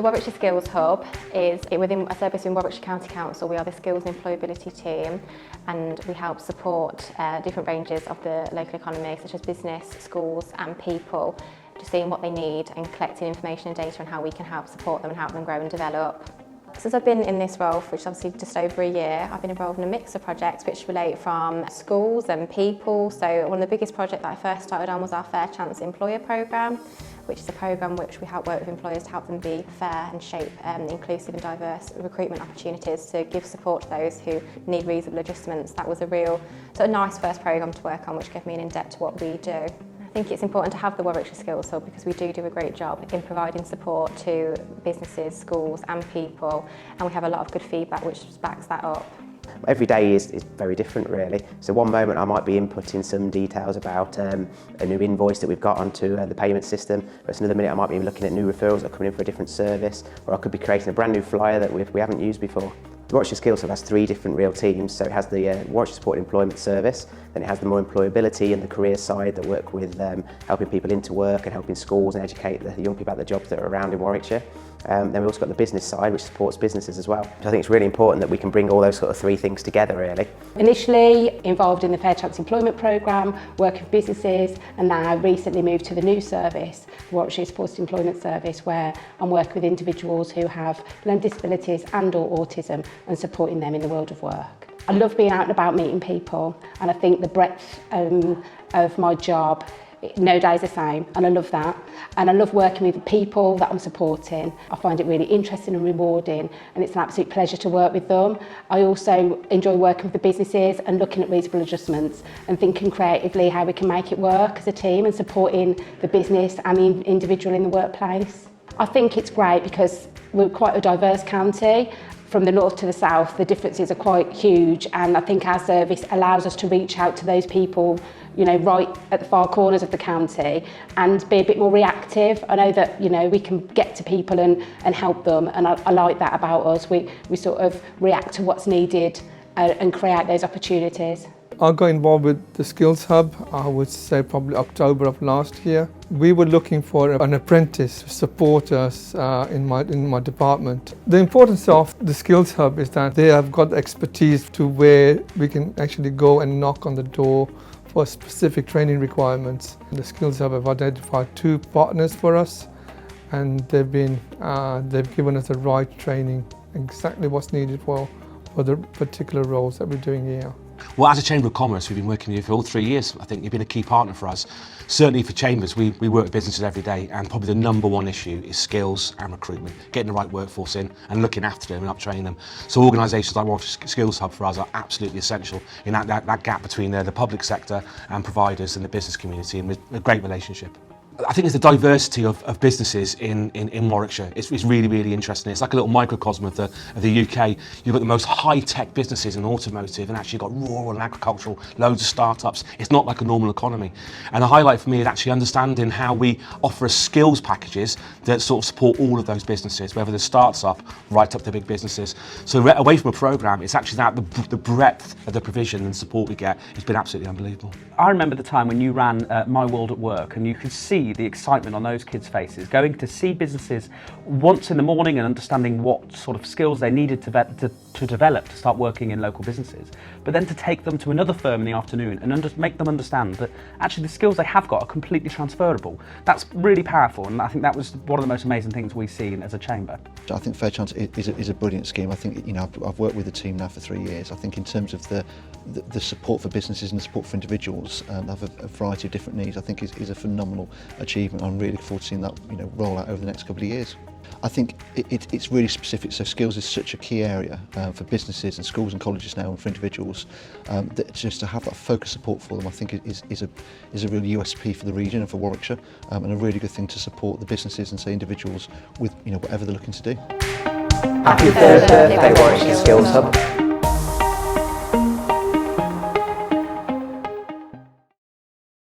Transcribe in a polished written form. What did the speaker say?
The Warwickshire Skills Hub is within a service in Warwickshire County Council. We are the Skills and Employability team, and we help support different ranges of the local economy, such as business, schools and people, just seeing what they need and collecting information and data on how we can help support them and help them grow and develop. Since I've been in this role for obviously just over a year, I've been involved in a mix of projects which relate from schools and people. So one of the biggest projects that I first started on was our Fair Chance Employer programme, which is a programme which we help work with employers to help them be fair and shape inclusive and diverse recruitment opportunities to give support to those who need reasonable adjustments. That was a real sort of nice first programme to work on, which gave me an in-depth to what we do. I think it's important to have the Warwickshire Skills Hub because we do a great job in providing support to businesses, schools and people, and we have a lot of good feedback which backs that up. Every day is very different really. So one moment I might be inputting some details about a new invoice that we've got onto the payment system, whereas another minute I might be looking at new referrals that are coming in for a different service, or I could be creating a brand new flyer that we haven't used before. The Warwickshire Skills Hub has three different real teams. So it has the Warwickshire Supported Employment Service, then it has the more employability and the career side that work with helping people into work and helping schools and educate the young people about the jobs that are around in Warwickshire. Then we've also got the business side, which supports businesses as well. So I think it's really important that we can bring all those sort of three things together really. Initially involved in the Fair Chance Employment programme, working with businesses, and now recently moved to the new service, the Warwickshire Supported Employment Service, where I'm working with individuals who have learning disabilities and or autism and supporting them in the world of work. I love being out and about meeting people, and I think the breadth of my job, no day is the same, and I love that. And I love working with the people that I'm supporting. I find it really interesting and rewarding, and it's an absolute pleasure to work with them. I also enjoy working with the businesses and looking at reasonable adjustments and thinking creatively how we can make it work as a team and supporting the business and the individual in the workplace. I think it's great because we're quite a diverse county. From the north to the south, the differences are quite huge, and I think our service allows us to reach out to those people, you know, right at the far corners of the county and be a bit more reactive. I know that, you know, we can get to people and help them, and I like that about us. We sort of react to what's needed and create those opportunities. I got involved with the Skills Hub, I would say probably October of last year. We were looking for an apprentice to support us in my department. The importance of the Skills Hub is that they have got expertise to where we can actually go and knock on the door for specific training requirements. The Skills Hub have identified 2 partners for us, and they've given us the right training, exactly what's needed for the particular roles that we're doing here. Well, as a Chamber of Commerce, we've been working with you for all 3 years. I think you've been a key partner for us. Certainly for Chambers, we work with businesses every day, and probably the number one issue is skills and recruitment, getting the right workforce in and looking after them and uptraining them. So organisations like Warwickshire Skills Hub for us are absolutely essential in that gap between the public sector and providers and the business community, and a great relationship. I think it's the diversity of businesses in Warwickshire. It's really, really interesting. It's like a little microcosm of the UK. You've got the most high-tech businesses in automotive, and actually you've got rural and agricultural, loads of startups. It's not like a normal economy. And the highlight for me is actually understanding how we offer skills packages that sort of support all of those businesses, whether the startup right up to big businesses. So away from a programme, it's actually that the breadth of the provision and support we get has been absolutely unbelievable. I remember the time when you ran My World at Work, and you could see the excitement on those kids' faces, going to see businesses once in the morning and understanding what sort of skills they needed to develop to start working in local businesses, but then to take them to another firm in the afternoon and make them understand that actually the skills they have got are completely transferable. That's really powerful, and I think that was one of the most amazing things we've seen as a chamber. I think Fair Chance is a brilliant scheme. I think, you know, I've worked with the team now for 3 years. I think in terms of the support for businesses and the support for individuals that have a variety of different needs, I think is a phenomenal achievement. I'm really looking forward to seeing that, you know, roll out over the next couple of years. I think it's really specific. So skills is such a key area for businesses and schools and colleges now, and for individuals. That just to have that focused support for them, I think is a real USP for the region and for Warwickshire, and a really good thing to support the businesses and say individuals with, you know, whatever they're looking to do. Happy Thursday, Warwickshire Skills Hub.